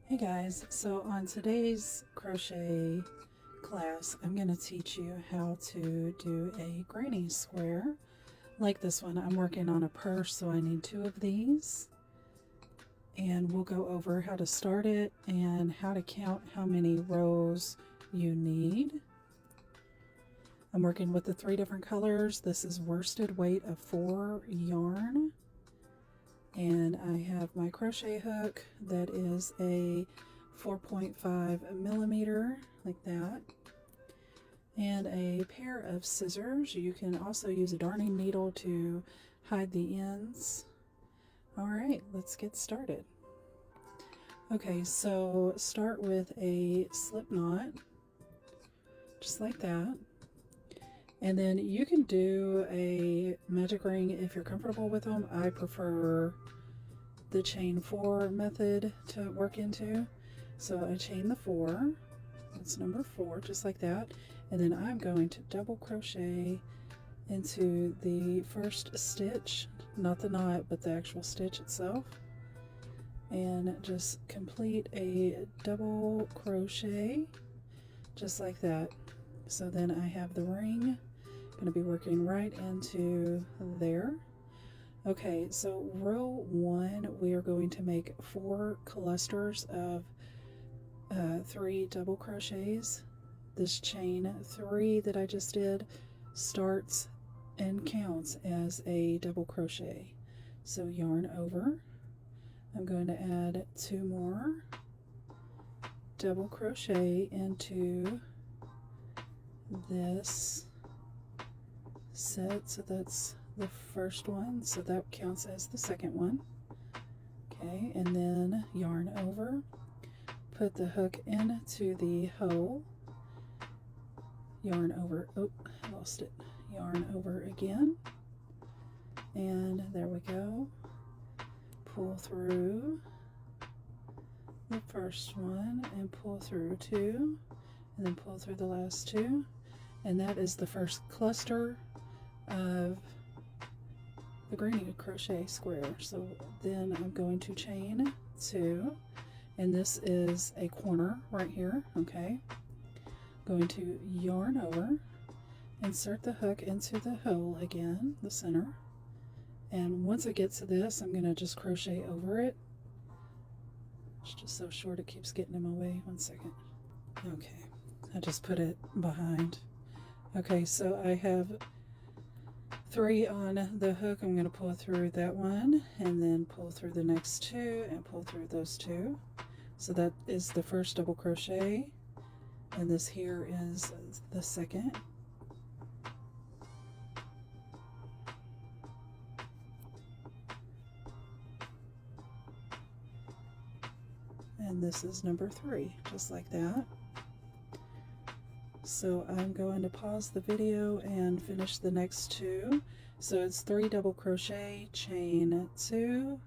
Hey guys, so on today's crochet class, I'm going to teach you how to do a granny square like this one. I'm working on a purse, so I need 2 of these. And we'll go over how to start it and how to count how many rows you need. I'm working with the 3 different colors. This is worsted weight of 4 yarn. And I have my crochet hook that is a 4.5 millimeter, like that, and a pair of scissors. You can also use a darning needle to hide the ends. All right, let's get started. Okay, so start with a slip knot, just like that. And then you can do a magic ring if you're comfortable with them. I prefer the chain 4 method to work into. So I chain the 4, that's number 4, just like that. And then I'm going to double crochet into the first stitch, not the knot, but the actual stitch itself. And just complete a double crochet, just like that. So then I have the ring. Going to be working right into there. Okay, so row 1, we are going to make 4 clusters of 3 double crochets. This chain 3 that I just did starts and counts as a double crochet. So yarn over. I'm going to add 2 more double crochet into this set. So that's the first one, so that counts as the second one. Okay, and then yarn over, put the hook into the hole, yarn over, oh, I lost it, yarn over again, and there we go. Pull through the first one and pull through 2, and then pull through the last 2, and that is the first cluster of the granny crochet square. So then I'm going to chain 2, and this is a corner right here. Okay, going to yarn over, insert the hook into the hole again, the center, and once I get to this, I'm going to just crochet over it. It's just so short it keeps getting in my way. 1 second. Okay, I just put it behind. Okay, so I have 3 on the hook. I'm going to pull through that one and then pull through the next 2 and pull through those 2. So that is the first double crochet, and this here is the second. And this is number 3, just like that. So I'm going to pause the video and finish the next 2. So it's 3 double crochet, chain 2,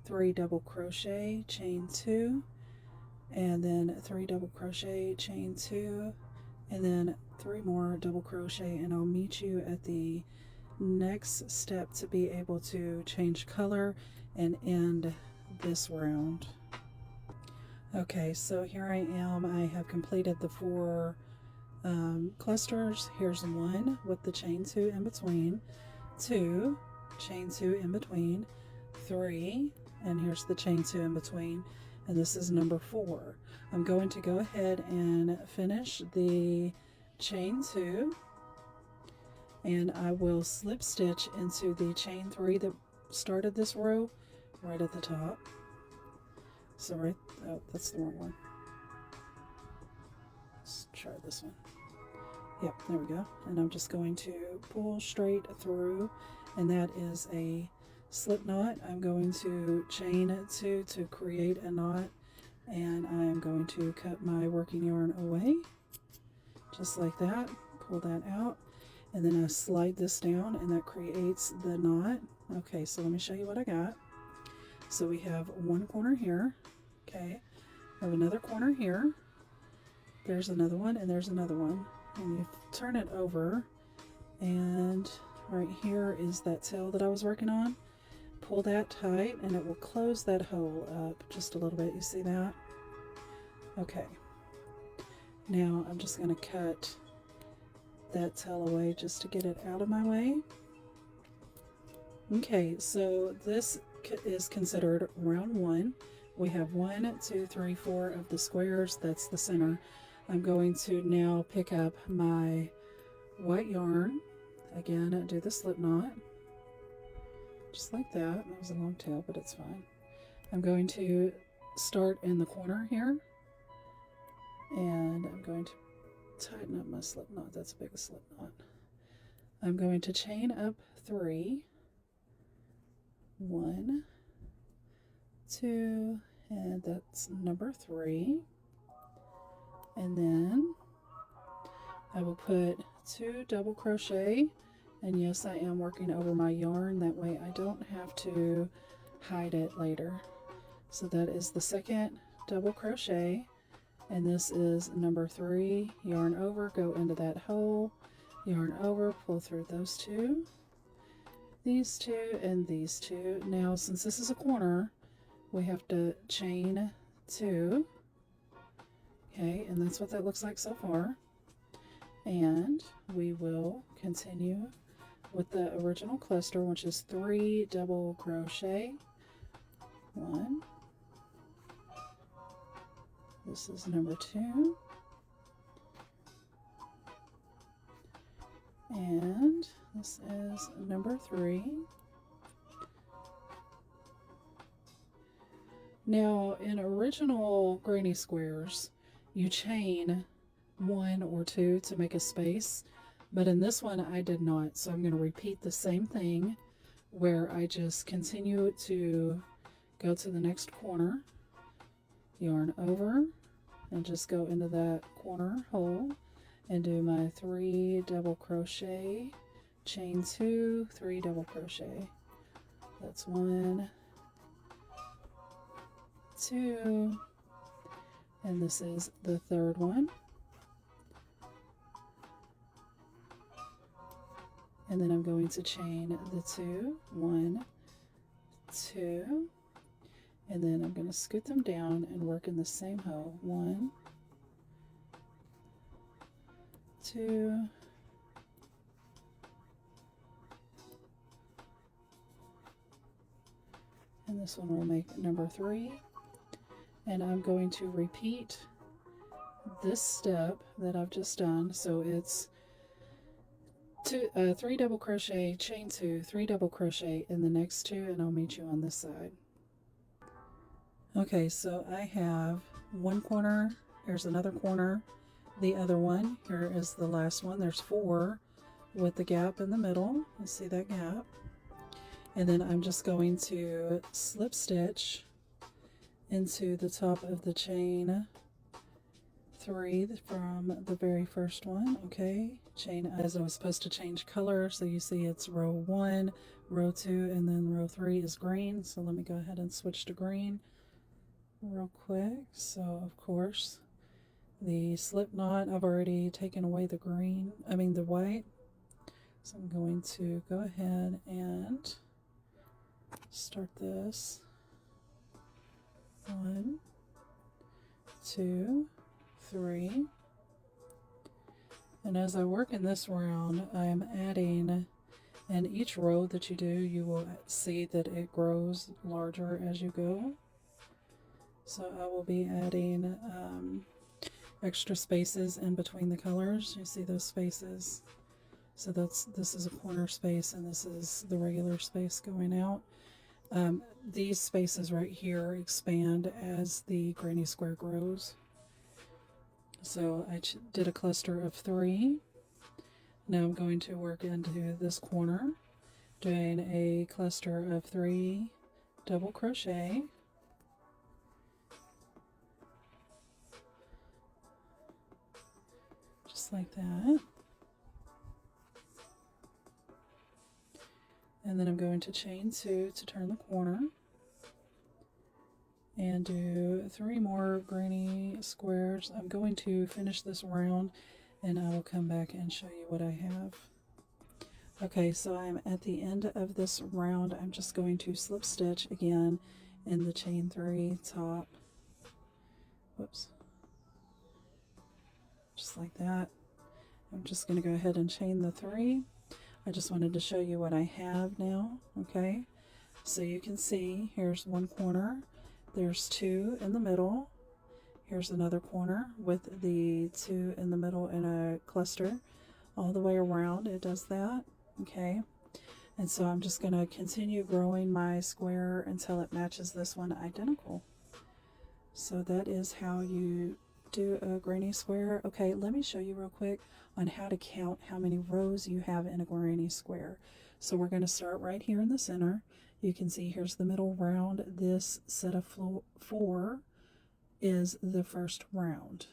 3 double crochet, chain 2, and then 3 double crochet, chain 2, and then 3 more double crochet, and I'll meet you at the next step to be able to change color and end this round. Okay, so here I am. I have completed the 4 clusters. Here's 1 with the chain 2 in between, 2, chain 2 in between, 3, and here's the chain 2 in between, and this is number 4. I'm going to go ahead and finish the chain 2, and I will slip stitch into the chain 3 that started this row right at the top. So right, oh, that's the wrong one. Let's try this one. Yep, there we go. And I'm just going to pull straight through, and that is a slip knot. I'm going to chain 2 to create a knot, and I'm going to cut my working yarn away, just like that. Pull that out, and then I slide this down, and that creates the knot. Okay, so let me show you what I got. So we have 1 corner here. Okay, I have another corner here. There's another one, and there's another one. And you turn it over, and right here is that tail that I was working on. Pull that tight, and it will close that hole up just a little bit. You see that? Okay, now I'm just going to cut that tail away just to get it out of my way. Okay, so this is considered round one. We have 1, 2, 3, 4 of the squares. That's the center. I'm going to now pick up my white yarn. Again, do the slip knot. Just like that. That was a long tail, but it's fine. I'm going to start in the corner here. And I'm going to tighten up my slip knot. That's a big slip knot. I'm going to chain up 3. 1, 2, and that's number 3. And then I will put 2 double crochet, and yes, I am working over my yarn, that way I don't have to hide it later. So that is the second double crochet, and this is number 3. Yarn over, go into that hole, yarn over, pull through those 2, these 2, and these 2. Now since this is a corner, we have to chain 2. Okay, and that's what that looks like so far. And we will continue with the original cluster, which is 3 double crochet. 1. This is number 2. And this is number 3. Now, in original granny squares, you chain 1 or 2 to make a space, but in this one I did not. So I'm going to repeat the same thing where I just continue to go to the next corner, yarn over, and just go into that corner hole and do my 3 double crochet, chain 2, 3 double crochet. That's 1, 2, and this is the third one. And then I'm going to chain the 2, 1, 2, and then I'm going to scoot them down and work in the same hole. 1, 2, and this one will make number 3. And I'm going to repeat this step that I've just done. So it's 3 double crochet, chain 2, 3 double crochet in the next 2, and I'll meet you on this side. Okay, so I have one corner, here's another corner, the other one, here is the last one. There's 4 with the gap in the middle. You see that gap? And then I'm just going to slip stitch into the top of the chain 3 from the very first one. Okay, chain, as I was supposed to change color, so you see it's row 1, row 2, and then row 3 is green. So let me go ahead and switch to green real quick. So of course the slip knot, I've already taken away the green, the white. So I'm going to go ahead and start this. 1, 2, 3. And as I work in this round, I am adding, and each row that you do, you will see that it grows larger as you go. So I will be adding extra spaces in between the colors. You see those spaces? So this is a corner space, and this is the regular space going out. These spaces right here expand as the granny square grows. So I did a cluster of 3. Now I'm going to work into this corner, doing a cluster of 3 double crochet. Just like that. And then I'm going to chain 2 to turn the corner and do 3 more granny squares. I'm going to finish this round and I will come back and show you what I have. Okay, so I'm at the end of this round. I'm just going to slip stitch again in the chain 3 top. Whoops. just like that. I'm just going to go ahead and chain the 3. I just wanted to show you what I have now, okay? So you can see, here's one corner, there's 2 in the middle, here's another corner with the 2 in the middle in a cluster. All the way around it does that, okay? And so I'm just going to continue growing my square until it matches this one identical. So that is how you do a granny square. Okay, let me show you real quick on how to count how many rows you have in a granny square. So we're going to start right here in the center. You can see here's the middle round. This set of 4 is the first round.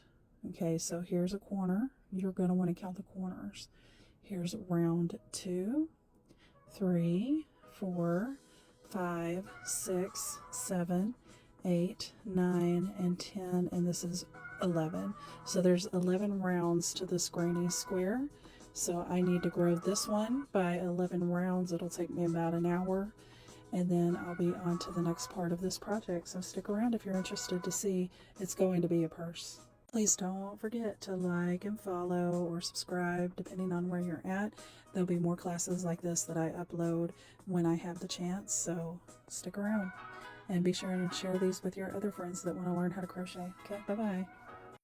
Okay, so here's a corner. You're going to want to count the corners. Here's round 2, 3, 4, 5, 6, 7, 8, 9, and 10, and this is 11. So there's 11 rounds to this granny square. So I need to grow this one by 11 rounds. It'll take me about an hour, and then I'll be on to the next part of this project. So stick around if you're interested to see. It's going to be a purse. Please don't forget to like and follow or subscribe depending on where you're at. There'll be more classes like this that I upload when I have the chance, so stick around. And be sure to share these with your other friends that want to learn how to crochet. Okay, bye-bye.